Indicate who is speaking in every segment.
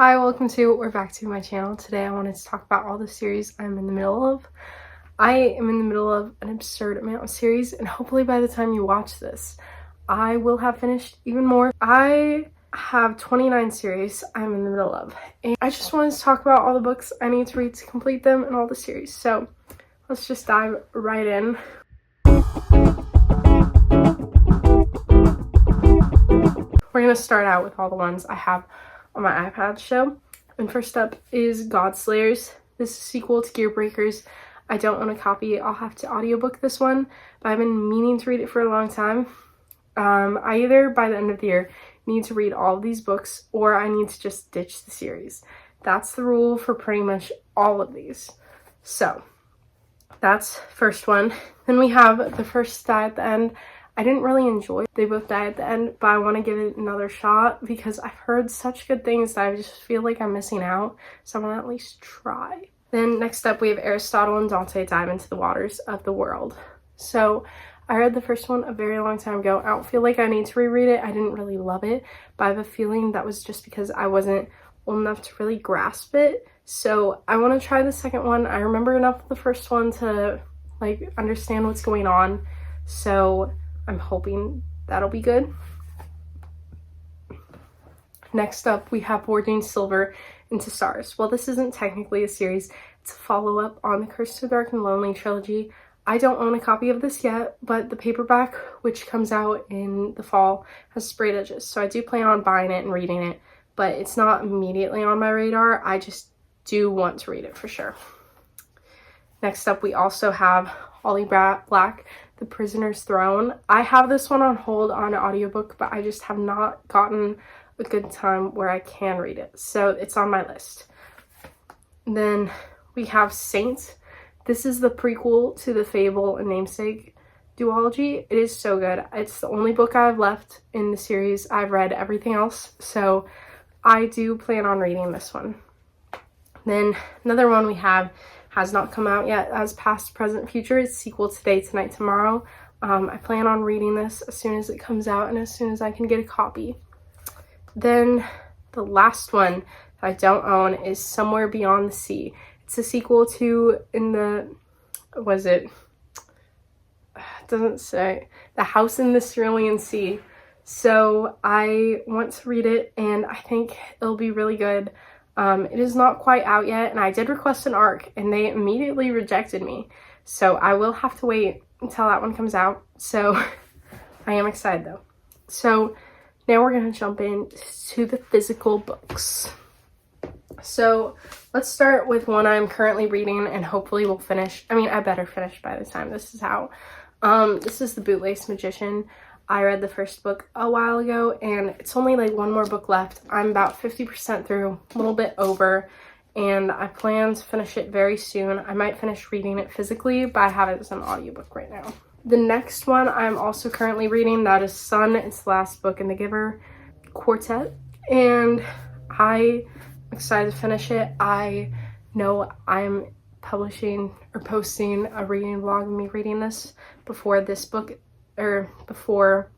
Speaker 1: Hi, we're back to my channel. Today I wanted to talk about all the series I'm in the middle of. I am in the middle of an absurd amount of series, and hopefully by the time you watch this, I will have finished even more. I have 29 series I'm in the middle of, and I just wanted to talk about all the books I need to read to complete them and all the series. So let's just dive right in. We're gonna start out with all the ones I have on my iPad show. And first up is Godslayers. This is a sequel to Gear Breakers. I don't own a copy. I'll have to audiobook this one, but I've been meaning to read it for a long time. I either, by the end of the year, need to read all of these books, or I need to just ditch the series. That's the rule for pretty much all of these. So, that's first one. Then we have The First Die at the End. I didn't really enjoy They Both Die at the End, but I want to give it another shot because I've heard such good things that I just feel like I'm missing out, so I want to at least try. Then next up we have Aristotle and Dante Dive into the Waters of the World. So I read the first one a very long time ago. I don't feel like I need to reread it. I didn't really love it, but I have a feeling that was just because I wasn't old enough to really grasp it. So I want to try the second one. I remember enough of the first one to understand what's going on, so I'm hoping that'll be good. Next up, we have Forging Silver into Stars. Well, this isn't technically a series. It's a follow-up on the Curse to Dark and Lonely trilogy. I don't own a copy of this yet, but the paperback, which comes out in the fall, has sprayed edges. So I do plan on buying it and reading it, but it's not immediately on my radar. I just do want to read it for sure. Next up, we also have Holly Black, The Prisoner's Throne. I have this one on hold on an audiobook, but I just have not gotten a good time where I can read it. So it's on my list. Then we have Saint. This is the prequel to the Fable and Namesake duology. It is so good. It's the only book I have left in the series. I've read everything else, so I do plan on reading this one. Then another one we have has not come out yet, as Past, Present, Future. It's sequel Today, Tonight, Tomorrow. I plan on reading this as soon as it comes out and as soon as I can get a copy. Then the last one that I don't own is Somewhere Beyond the Sea. It's a sequel to it doesn't say, The House in the Cerulean Sea. So I want to read it and I think it'll be really good. It is not quite out yet, and I did request an ARC and they immediately rejected me, so I will have to wait until that one comes out. So I am excited though. So now we're going to jump into the physical books. So let's start with one I'm currently reading and hopefully will finish. I better finish by the time this is out. This is The Bootlace Magician. I read the first book a while ago, and it's only one more book left. I'm about 50% through, a little bit over, and I plan to finish it very soon. I might finish reading it physically, but I have it as an audiobook right now. The next one I'm also currently reading, that is Sun. It's the last book in the Giver Quartet, and I'm excited to finish it. I know I'm publishing or posting a reading vlog of me reading this before this book, or before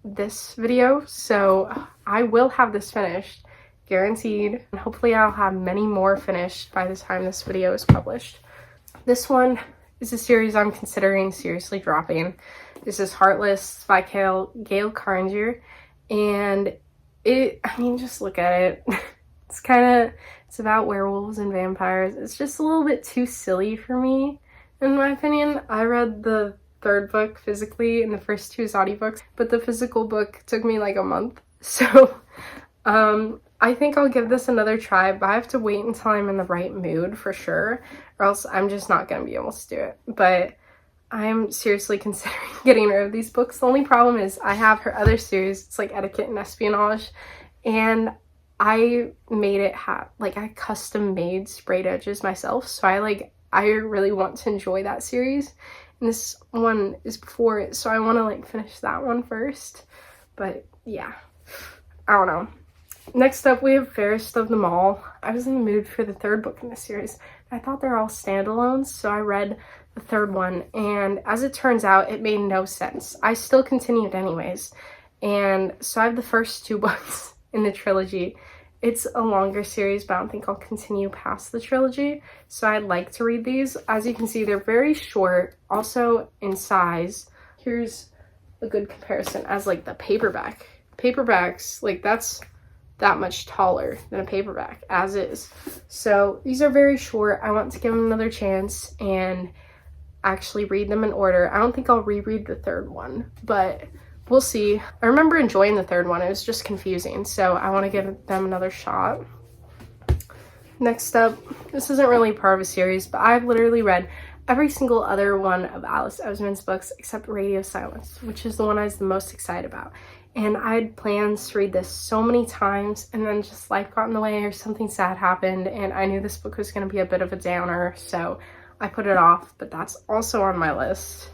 Speaker 1: this video, so I will have this finished, guaranteed, and hopefully I'll have many more finished by the time this video is published. This one is a series I'm considering seriously dropping. This is Heartless by Gail Carringer, and just look at it. It's about werewolves and vampires. It's just a little bit too silly for me, in my opinion. I read the third book physically and the first two is audiobooks, but the physical book took me a month. So I think I'll give this another try, but I have to wait until I'm in the right mood for sure, or else I'm just not gonna be able to do it. But I'm seriously considering getting rid of these books. The only problem is I have her other series. It's Etiquette and Espionage, and I made it I custom made sprayed edges myself, so I really want to enjoy that series. And this one is before it, so I want to finish that one first. But yeah, I don't know. Next up, we have Fairest of Them All. I was in the mood for the third book in this series. I thought they're all standalones, so I read the third one, and as it turns out, it made no sense. I still continued anyways, and so I have the first two books in the trilogy, It's a longer series, but I don't think I'll continue past the trilogy. So I'd like to read these. As you can see, they're very short, also in size. Here's a good comparison as like the paperback. Paperbacks, like that's that much taller than a paperback as is. So these are very short. I want to give them another chance and actually read them in order. I don't think I'll reread the third one, but we'll see. I remember enjoying the third one. It was just confusing, so I want to give them another shot. Next up, this isn't really part of a series, but I've literally read every single other one of Alice Oseman's books except Radio Silence, which is the one I was the most excited about. And I had plans to read this so many times, and then just life got in the way or something sad happened, and I knew this book was going to be a bit of a downer, so I put it off, but that's also on my list.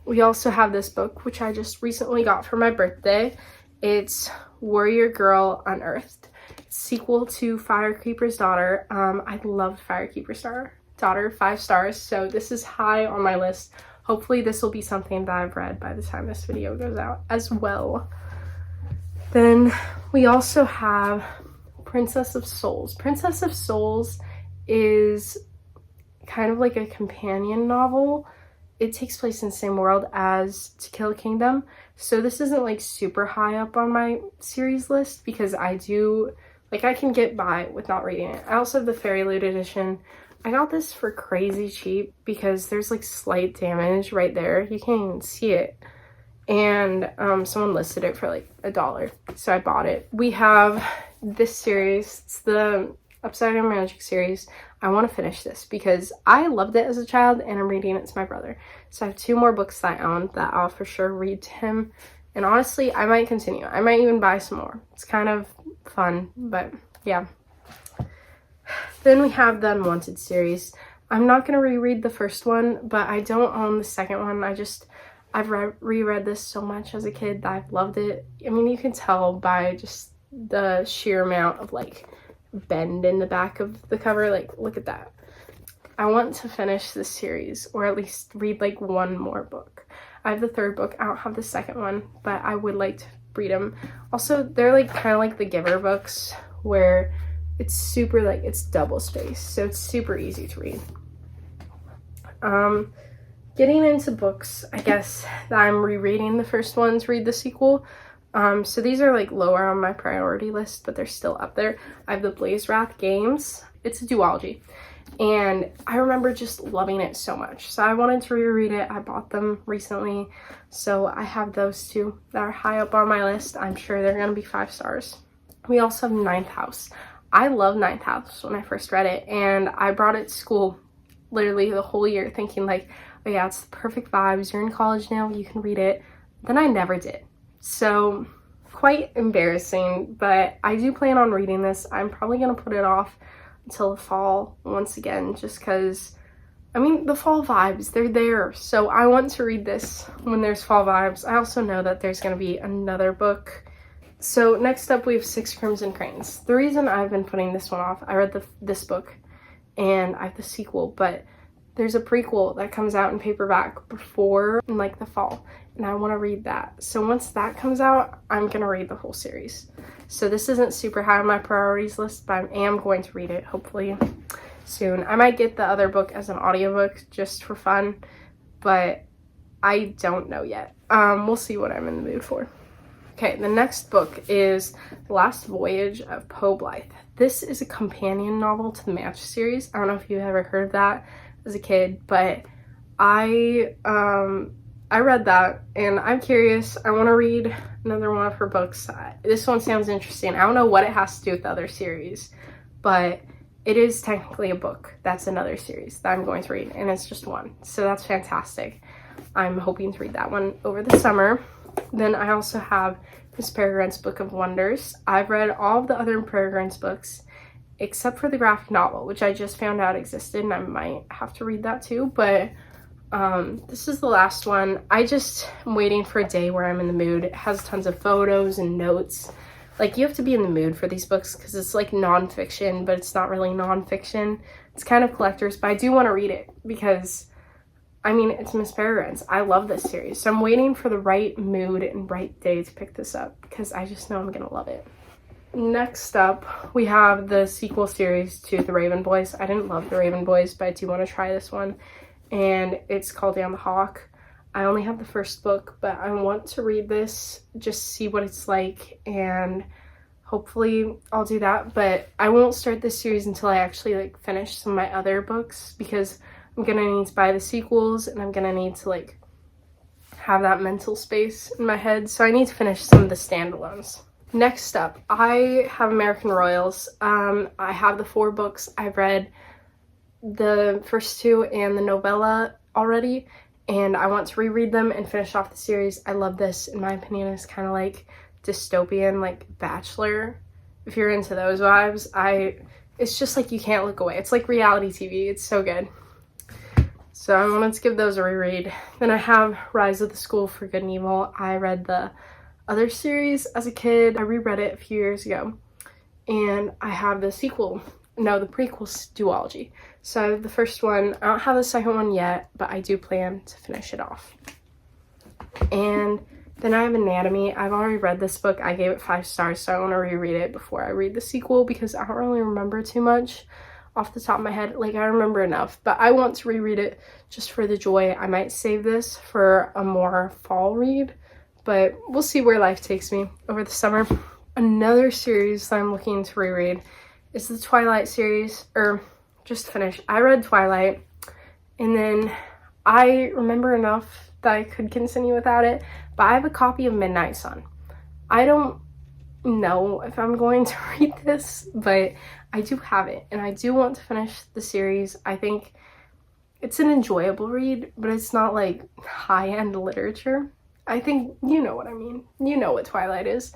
Speaker 1: We also have this book, which I just recently got for my birthday. It's Warrior Girl Unearthed, sequel to Firekeeper's Daughter. I loved Firekeeper's Daughter, 5 stars, so this is high on my list. Hopefully this will be something that I've read by the time this video goes out as well. Then we also have Princess of Souls. Princess of Souls is kind of like a companion novel. It takes place in the same world as To Kill a Kingdom, so this isn't like super high up on my series list because I can get by with not reading it. I also have the Fairy Loot edition. I got this for crazy cheap because there's like slight damage right there. You can't even see it. And someone listed it for like $1, so I bought it. We have this series. It's the Upside Down Magic series. I want to finish this because I loved it as a child and I'm reading it to my brother. So I have 2 more books that I own that I'll for sure read to him. And honestly, I might continue. I might even buy some more. It's kind of fun, but yeah. Then we have the Unwanted series. I'm not going to reread the first one, but I don't own the second one. I've reread this so much as a kid that I've loved it. I mean, you can tell by just the sheer amount of like bend in the back of the cover. Like, look at that. I want to finish this series, or at least read like one more book. I have the 3rd book. I don't have the second one, but I would like to read them. Also, they're like kind of like the Giver books where it's super like it's double spaced, so it's super easy to read. Getting into books, I guess that I'm rereading the first one to read the sequel. So these are like lower on my priority list, but they're still up there. I have the Blaze Wrath games. It's a duology, and I remember just loving it so much. So I wanted to reread it. I bought them recently, so I have those 2 that are high up on my list. I'm sure they're gonna be 5 stars. We also have Ninth House. I love Ninth House when I first read it, and I brought it to school literally the whole year thinking like, oh yeah, it's the perfect vibes. You're in college now, you can read it. Then I never did. So quite embarrassing, but I do plan on reading this. I'm probably going to put it off until the fall once again, just because, I mean, the fall vibes, they're there. So I want to read this when there's fall vibes. I also know that there's going to be another book. So next up we have 6 Crimson Cranes. The reason I've been putting this one off, I read this book and I have the sequel, but there's a prequel that comes out in paperback before in like the fall, and I want to read that. So once that comes out, I'm gonna read the whole series. So this isn't super high on my priorities list, but I am going to read it hopefully soon. I might get the other book as an audiobook just for fun, but I don't know yet. We'll see what I'm in the mood for. Okay, the next book is The Last Voyage of Poe Blythe. This is a companion novel to the Match series. I don't know if you've ever heard of that as a kid, but I read that and I'm curious. I want to read another one of her books. This one sounds interesting. I don't know what it has to do with the other series, but it is technically a book. That's another series that I'm going to read, and it's just one. So that's fantastic. I'm hoping to read that one over the summer. Then I also have Miss Peregrine's Book of Wonders. I've read all of the other Peregrine's books except for the graphic novel, which I just found out existed, and I might have to read that too, but this is the last one. I just am waiting for a day where I'm in the mood. It has tons of photos and notes. Like, you have to be in the mood for these books because it's like nonfiction, but it's not really nonfiction. It's kind of collector's, but I do want to read it because, I mean, it's Miss Peregrine's. I love this series, so I'm waiting for the right mood and right day to pick this up because I just know I'm gonna love it. next up, we have the sequel series to The Raven Boys. I didn't love The Raven Boys, but I do want to try this one, and it's called Down the Hawk. I only have the first book, but I want to read this, just see what it's like, and hopefully I'll do that. But I won't start this series until I actually like finish some of my other books, because I'm gonna need to buy the sequels, and I'm gonna need to like have that mental space in my head, so I need to finish some of the standalones. Next up, I have American Royals. I have the 4 books. I've read the first 2 and the novella already, and I want to reread them and finish off the series. I love this. In my opinion, it's kind of like dystopian, like Bachelor. If you're into those vibes, it's just like you can't look away. It's like reality TV. It's so good. So I wanted to give those a reread. Then I have Rise of the School for Good and Evil. I read the other series as a kid. I reread it a few years ago. And I have the sequel, no, the prequel duology. So I have the first one. I don't have the second one yet, but I do plan to finish it off. And then I have Anatomy. I've already read this book. I gave it 5 stars, so I want to reread it before I read the sequel, because I don't really remember too much off the top of my head. Like, I remember enough, but I want to reread it just for the joy. I might save this for a more fall read, but we'll see where life takes me over the summer. Another series that I'm looking to reread is the Twilight series, or just finished. I read Twilight, and then I remember enough that I could continue without it, but I have a copy of Midnight Sun. I don't know if I'm going to read this, but I do have it, and I do want to finish the series. I think it's an enjoyable read, but it's not like high-end literature. I think you know what I mean. You know what Twilight is,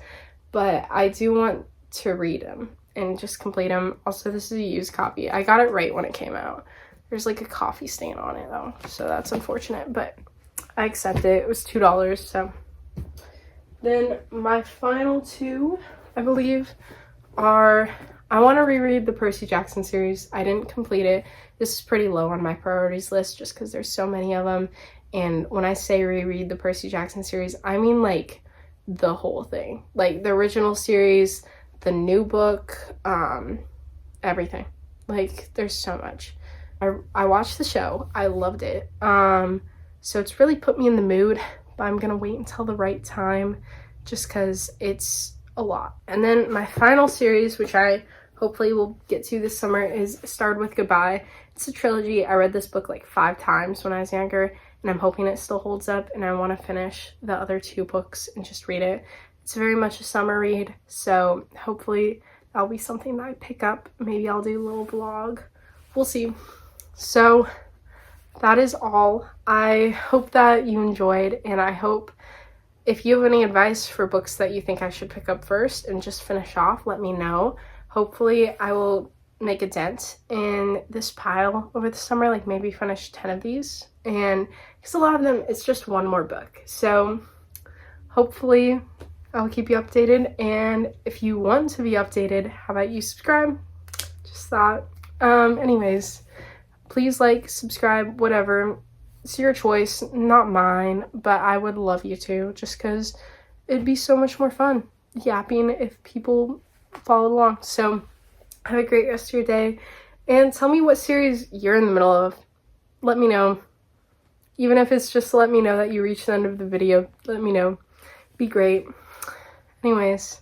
Speaker 1: but I do want to read them and just complete them. Also, this is a used copy. I got it right when it came out. There's like a coffee stain on it though, so that's unfortunate, but I accept it. It was $2, so. Then my final 2, I believe, are, I want to reread the Percy Jackson series. I didn't complete it. This is pretty low on my priorities list just because there's so many of them. And when I say reread the Percy Jackson series, I mean like the whole thing. Like the original series, the new book, everything. Like there's so much. I watched the show. I loved it. So it's really put me in the mood, but I'm gonna wait until the right time just because it's a lot. And then my final series, which I hopefully will get to this summer, is Starred with Goodbye. It's a trilogy. I read this book like 5 times when I was younger, and I'm hoping it still holds up, and I want to finish the other 2 books and just read it. It's very much a summer read, so hopefully that'll be something that I pick up. Maybe I'll do a little vlog. We'll see. So that is all. I hope that you enjoyed, and I hope if you have any advice for books that you think I should pick up first and just finish off, let me know. Hopefully I will make a dent in this pile over the summer, like maybe finish 10 of these, and because a lot of them it's just one more book. So hopefully I'll keep you updated, and if you want to be updated, how about you subscribe? Just thought. Anyways, please like, subscribe, whatever. It's your choice, not mine, but I would love you to, just because it'd be so much more fun yapping if people followed along. So have a great rest of your day, and tell me what series you're in the middle of. Let me know. Even if it's just to let me know that you reached the end of the video, let me know. Be great. Anyways,